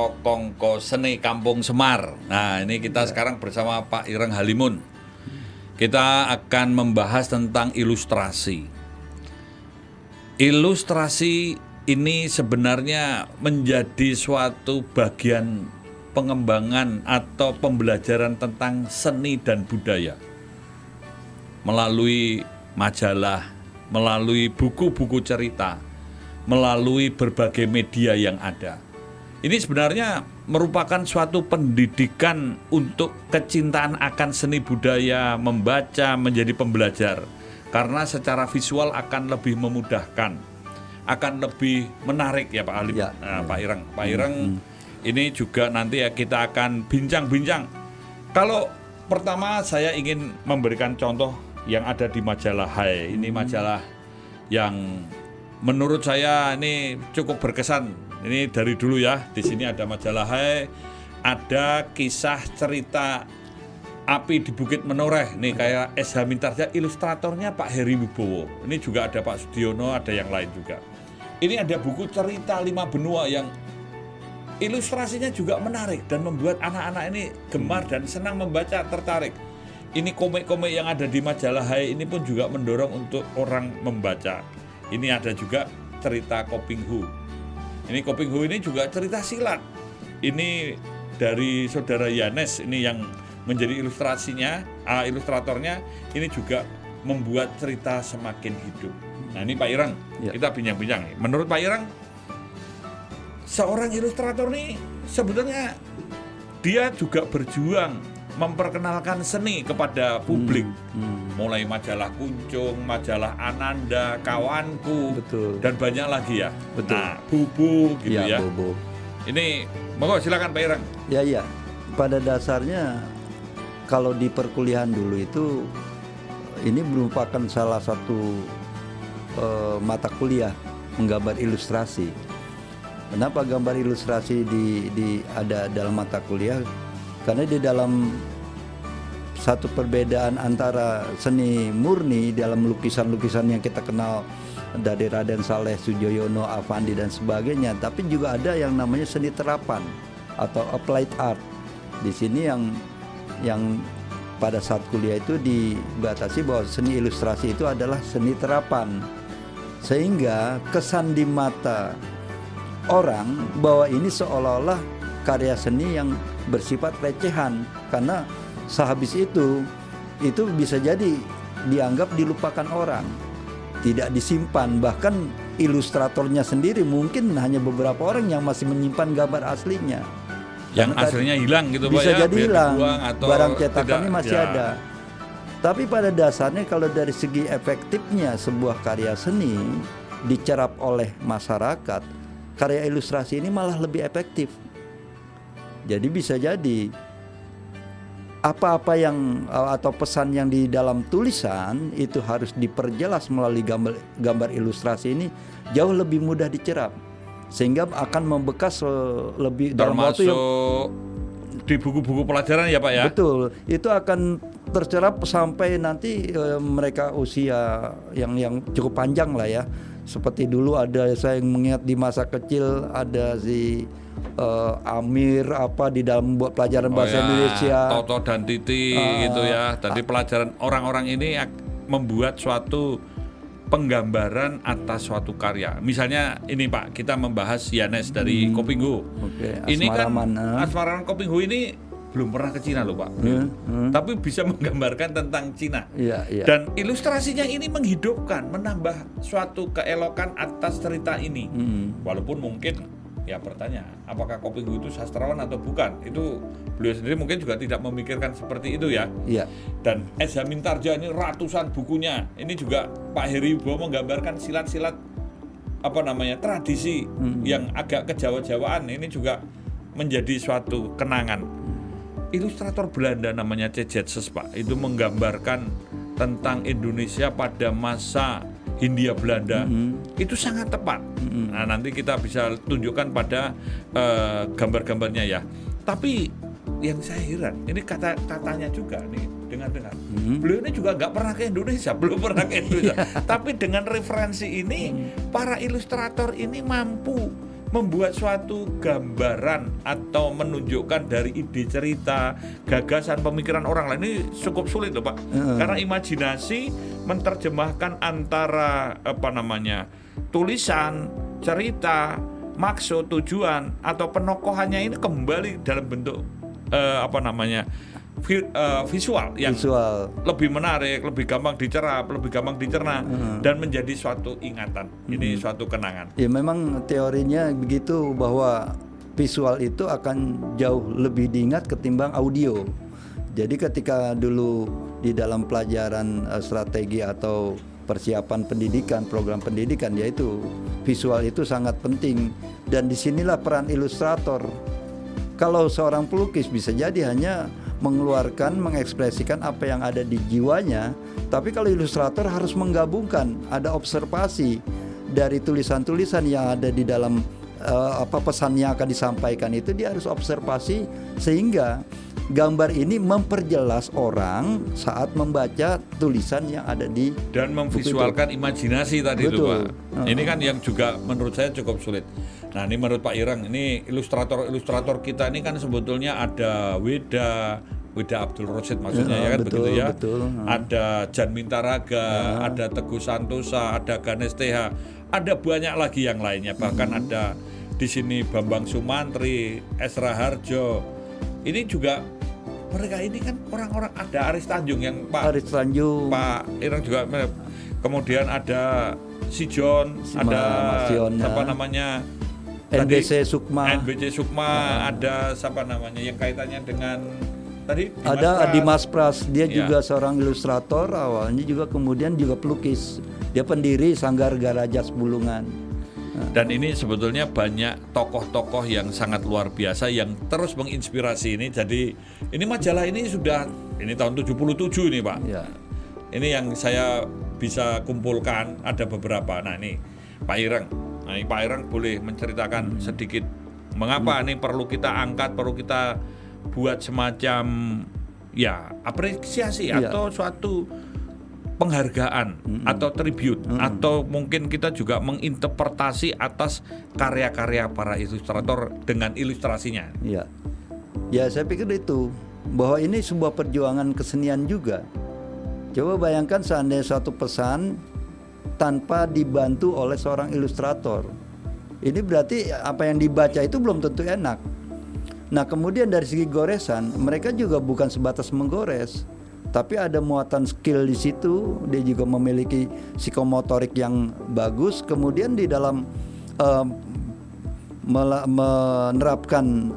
Soko Kongko Seni Kampung Semar. Nah, ini kita sekarang bersama Pak Ireng Halimun. Kita akan membahas tentang ilustrasi. Ilustrasi ini sebenarnya menjadi suatu bagian pengembangan atau pembelajaran tentang seni dan budaya. Melalui majalah, melalui buku-buku cerita, melalui berbagai media yang ada. Ini sebenarnya merupakan suatu pendidikan untuk kecintaan akan seni budaya, membaca, menjadi pembelajar. Karena secara visual akan lebih memudahkan, akan lebih menarik ya Pak Halim. Ya. Nah, Pak Ireng. Pak Ireng ini juga nanti ya kita akan bincang-bincang. Kalau pertama saya ingin memberikan contoh yang ada di majalah Hai. Ini majalah yang menurut saya ini cukup berkesan. Ini dari dulu ya. Di sini ada majalah Hai, ada kisah cerita Api di Bukit Menoreh. Nih kayak S.H. Mintarja, ilustratornya Pak Heri Wibowo. Ini juga ada Pak Sudiono, ada yang lain juga. Ini ada buku cerita 5 benua yang ilustrasinya juga menarik dan membuat anak-anak ini gemar dan senang membaca, tertarik. Ini komik-komik yang ada di majalah Hai ini pun juga mendorong untuk orang membaca. Ini ada juga cerita Koping Hu. Ini Koping Hu ini juga cerita silat. Ini dari saudara Yanes ini yang menjadi ilustratornya. Ini juga membuat cerita semakin hidup. Nah ini Pak Ireng, Ya. kita bincang-bincang. Menurut Pak Ireng, seorang ilustrator nih sebenarnya dia juga berjuang memperkenalkan seni kepada publik. Mulai majalah Kuncung, majalah Ananda, Kawanku, Betul. dan banyak lagi ya. Betul. Nah, Bubu gitu ya. Bobo. Ini, monggo silakan Pak Ireng. Ya. Pada dasarnya kalau di perkuliahan dulu itu ini merupakan salah satu mata kuliah menggambar ilustrasi. Kenapa gambar ilustrasi ada dalam mata kuliah? Karena di dalam satu perbedaan antara seni murni dalam lukisan-lukisan yang kita kenal dari Raden Saleh, Sujoyono, Avandi dan sebagainya, tapi juga ada yang namanya seni terapan atau applied art. Di sini yang pada saat kuliah itu dibatasi bahwa seni ilustrasi itu adalah seni terapan, sehingga kesan di mata orang bahwa ini seolah-olah karya seni yang bersifat recehan, karena sehabis itu bisa jadi dianggap dilupakan orang, tidak disimpan. Bahkan ilustratornya sendiri mungkin hanya beberapa orang yang masih menyimpan gambar aslinya. Yang Karena aslinya hilang gitu Pak bisa ya. jadi biar hilang, dibuang atau barang cetakannya tidak, masih ya. ada. Tapi pada dasarnya kalau dari segi efektifnya sebuah karya seni dicerap oleh masyarakat, karya ilustrasi ini malah lebih efektif. Jadi bisa jadi apa-apa yang atau pesan yang di dalam tulisan itu harus diperjelas melalui gambar ilustrasi ini jauh lebih mudah dicerap, sehingga akan membekas lebih dalam waktu yang di buku-buku pelajaran ya Pak ya. betul. Itu akan tercerap sampai nanti mereka usia yang cukup panjang lah ya. Seperti dulu ada, saya mengingat di masa kecil ada si Amir di dalam buat pelajaran bahasa Indonesia, Toto dan Titi gitu ya. Jadi pelajaran orang-orang ini membuat suatu penggambaran atas suatu karya. Misalnya ini Pak, kita membahas Yanes dari Koping Hu. Ini kan Asmaraman Koping Hu ini belum pernah ke Cina loh Pak. Tapi bisa menggambarkan tentang Cina. Iya. Dan ilustrasinya ini menghidupkan, menambah suatu keelokan atas cerita ini. Walaupun mungkin ya pertanyaan, apakah Koping Hu itu sastrawan atau bukan? Itu beliau sendiri mungkin juga tidak memikirkan seperti itu ya. Iya. Dan S.H. Mintarja ini ratusan bukunya. Ini juga Pak Heri Wibowo menggambarkan silat-silat tradisi yang agak kejawa-jawaan. Ini juga menjadi suatu kenangan. Ilustrator Belanda namanya Cejetses Pak, itu menggambarkan tentang Indonesia pada masa Hindia Belanda. Itu sangat tepat. Nah, nanti kita bisa tunjukkan pada gambar-gambarnya ya. Tapi yang saya heran, ini katanya juga nih, dengar-dengar. Beliau ini juga nggak pernah ke Indonesia, belum pernah ke Indonesia. Tapi dengan referensi ini, para ilustrator ini mampu membuat suatu gambaran atau menunjukkan dari ide cerita, gagasan, pemikiran orang lain ini cukup sulit loh Pak. Karena imajinasi menerjemahkan antara tulisan, cerita, maksud, tujuan atau penokohannya ini kembali dalam bentuk visual yang lebih menarik, lebih gampang dicerap, lebih gampang dicerna dan menjadi suatu ingatan. Ini suatu kenangan. Ya memang teorinya begitu bahwa visual itu akan jauh lebih diingat ketimbang audio. Jadi ketika dulu di dalam pelajaran strategi atau persiapan pendidikan, program pendidikan, yaitu visual itu sangat penting dan disinilah peran ilustrator. Kalau seorang pelukis bisa jadi hanya mengeluarkan, mengekspresikan apa yang ada di jiwanya, tapi kalau ilustrator harus menggabungkan, ada observasi dari tulisan-tulisan yang ada di dalam pesan yang akan disampaikan itu, dia harus observasi sehingga gambar ini memperjelas orang saat membaca tulisan yang ada di dan memvisualkan imajinasi tadi itu Pak. Ini kan yang juga menurut saya cukup sulit. Nah ini menurut Pak Ireng, ini ilustrator kita ini kan sebetulnya ada Weda Abdul Rosid maksudnya ya kan betul, begitu ya. Betul. Ada Jan Mintaraga, ada Teguh Santosa, ada Ganes TH, ada banyak lagi yang lainnya. Bahkan ada di sini Bambang Sumantri, Esra Harjo. Ini juga mereka ini kan orang-orang, ada Aris Tanjung yang Pak Ireng juga, kemudian ada Si John, ada apa namanya NBC Sukma, ada siapa namanya yang kaitannya dengan tadi ada Dimas Pras, dia juga seorang ilustrator awalnya, juga kemudian juga pelukis, dia pendiri Sanggar Garajas Bulungan. Dan ini sebetulnya banyak tokoh-tokoh yang sangat luar biasa yang terus menginspirasi ini. Jadi ini majalah ini ini tahun 77 ini Pak ya. Ini yang saya bisa kumpulkan ada beberapa. Nah ini Pak Ireng boleh menceritakan sedikit mengapa ini perlu kita angkat, perlu kita buat semacam apresiasi atau suatu penghargaan atau tribute atau mungkin kita juga menginterpretasi atas karya-karya para ilustrator dengan ilustrasinya. Ya saya pikir itu bahwa ini sebuah perjuangan kesenian juga. Coba bayangkan seandainya satu pesan tanpa dibantu oleh seorang ilustrator. Ini berarti apa yang dibaca itu belum tentu enak. Nah kemudian dari segi goresan, mereka juga bukan sebatas menggores, tapi ada muatan skill di situ. Dia juga memiliki psikomotorik yang bagus. Kemudian di dalam menerapkan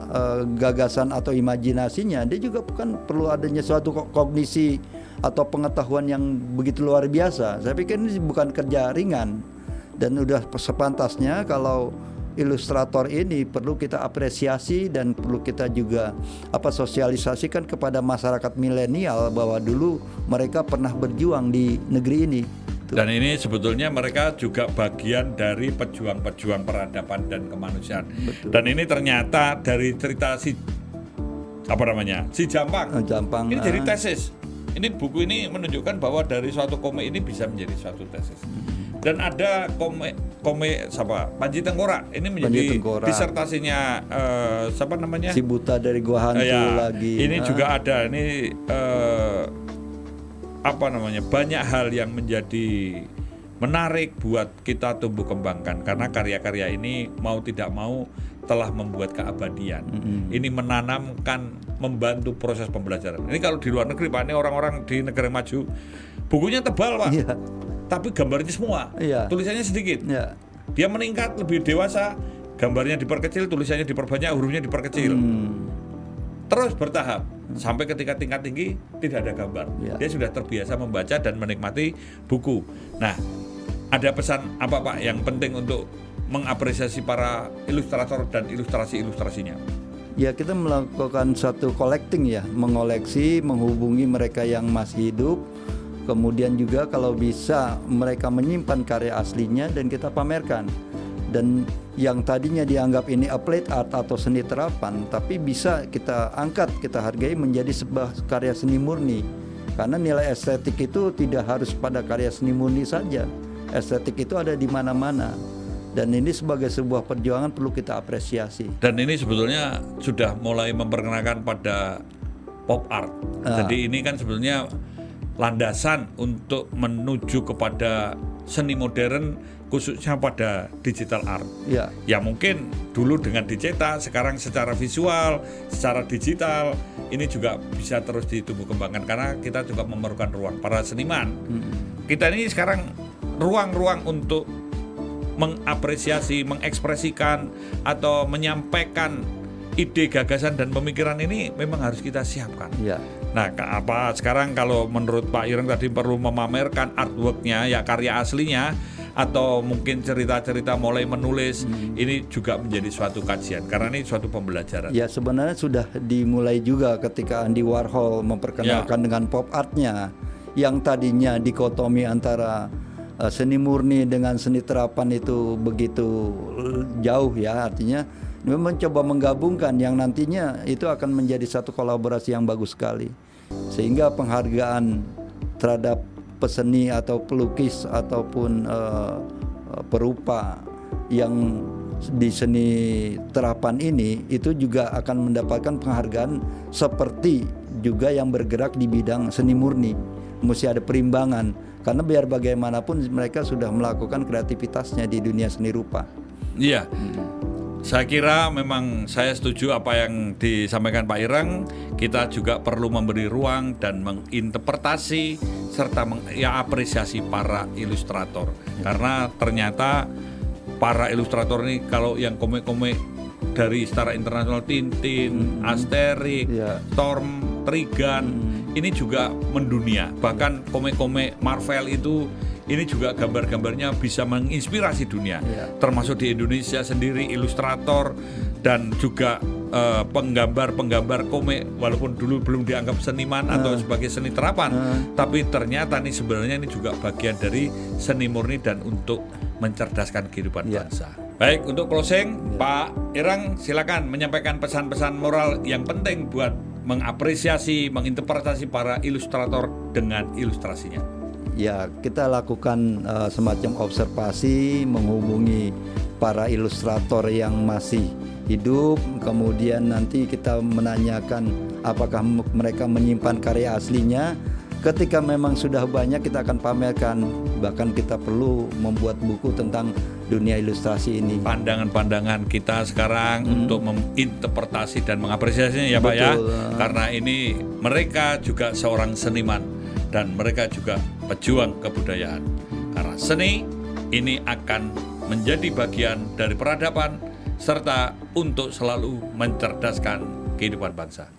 gagasan atau imajinasinya, dia juga bukan perlu adanya suatu kognisi atau pengetahuan yang begitu luar biasa. Saya pikir ini bukan kerja ringan dan udah sepantasnya kalau ilustrator ini perlu kita apresiasi dan perlu kita juga sosialisasikan kepada masyarakat milenial bahwa dulu mereka pernah berjuang di negeri ini. Dan ini sebetulnya mereka juga bagian dari pejuang-pejuang peradaban dan kemanusiaan. Betul. Dan ini ternyata dari cerita si Jampang. Ini jadi tesis. Ini buku ini menunjukkan bahwa dari suatu komik ini bisa menjadi suatu tesis. Dan ada komik Panji Tengkorak ini menjadi disertasinya Si Buta dari Gua Hantu lagi. Ini juga ada ini banyak hal yang menjadi menarik buat kita tumbuh kembangkan karena karya-karya ini mau tidak mau telah membuat keabadian. Ini menanamkan, membantu proses pembelajaran. Ini kalau di luar negeri Pak, ini orang-orang di negara maju bukunya tebal Pak, tapi gambarnya semua, tulisannya sedikit. Dia meningkat lebih dewasa, gambarnya diperkecil, tulisannya diperbanyak, hurufnya diperkecil. Terus bertahap sampai ketika tingkat tinggi tidak ada gambar. Dia sudah terbiasa membaca dan menikmati buku. Nah, ada pesan apa Pak yang penting untuk mengapresiasi para ilustrator dan ilustrasi-ilustrasinya? Ya kita melakukan satu collecting mengoleksi, menghubungi mereka yang masih hidup. Kemudian juga kalau bisa mereka menyimpan karya aslinya dan kita pamerkan. Dan yang tadinya dianggap ini applied art atau seni terapan, tapi bisa kita angkat, kita hargai menjadi sebuah karya seni murni. Karena nilai estetik itu tidak harus pada karya seni murni saja. Estetik itu ada di mana-mana. Dan ini sebagai sebuah perjuangan perlu kita apresiasi. Dan ini sebetulnya sudah mulai memperkenalkan pada pop art. Jadi ini kan sebetulnya landasan untuk menuju kepada seni modern, khususnya pada digital art. Ya, Ya mungkin dulu dengan dicetak, sekarang secara visual, secara digital, ini juga bisa terus ditumbuh kembangkan karena kita juga memerlukan ruang para seniman. Kita ini sekarang ruang-ruang untuk mengapresiasi, mengekspresikan atau menyampaikan ide, gagasan dan pemikiran ini memang harus kita siapkan. ya, Nah, apa sekarang kalau menurut Pak Ireng tadi perlu memamerkan artworknya, ya karya aslinya, atau mungkin cerita-cerita mulai menulis, ini juga menjadi suatu kajian karena ini suatu pembelajaran. ya sebenarnya sudah dimulai juga ketika Andy Warhol memperkenalkan dengan pop artnya, yang tadinya dikotomi antara seni murni dengan seni terapan itu begitu jauh ya, artinya dia mencoba menggabungkan yang nantinya itu akan menjadi satu kolaborasi yang bagus sekali, sehingga penghargaan terhadap peseni atau pelukis ataupun perupa yang di seni terapan ini itu juga akan mendapatkan penghargaan seperti juga yang bergerak di bidang seni murni. Mesti ada perimbangan karena biar bagaimanapun mereka sudah melakukan kreativitasnya di dunia seni rupa. Iya. Saya kira memang saya setuju apa yang disampaikan Pak Ireng. Kita juga perlu memberi ruang dan menginterpretasi serta mengapresiasi para ilustrator. Karena ternyata para ilustrator ini kalau yang komik-komik dari secara internasional, Tintin, Asterix, Storm, Trigun, ini juga mendunia. Bahkan komik-komik Marvel itu ini juga gambar-gambarnya bisa menginspirasi dunia, termasuk di Indonesia sendiri ilustrator dan juga penggambar komik, walaupun dulu belum dianggap seniman atau sebagai seni terapan, tapi ternyata ini sebenarnya ini juga bagian dari seni murni dan untuk mencerdaskan kehidupan bangsa. Baik, untuk closing, Pak Ireng silakan menyampaikan pesan-pesan moral yang penting buat mengapresiasi, menginterpretasi para ilustrator dengan ilustrasinya. Ya, kita lakukan semacam observasi, menghubungi para ilustrator yang masih hidup, kemudian nanti kita menanyakan apakah mereka menyimpan karya aslinya. Ketika memang sudah banyak, kita akan pamerkan. Bahkan kita perlu membuat buku tentang dunia ilustrasi ini. Pandangan-pandangan kita sekarang untuk menginterpretasi dan mengapresiasinya ya Pak ya. Karena ini mereka juga seorang seniman dan mereka juga pejuang kebudayaan. Karena seni ini akan menjadi bagian dari peradaban serta untuk selalu mencerdaskan kehidupan bangsa.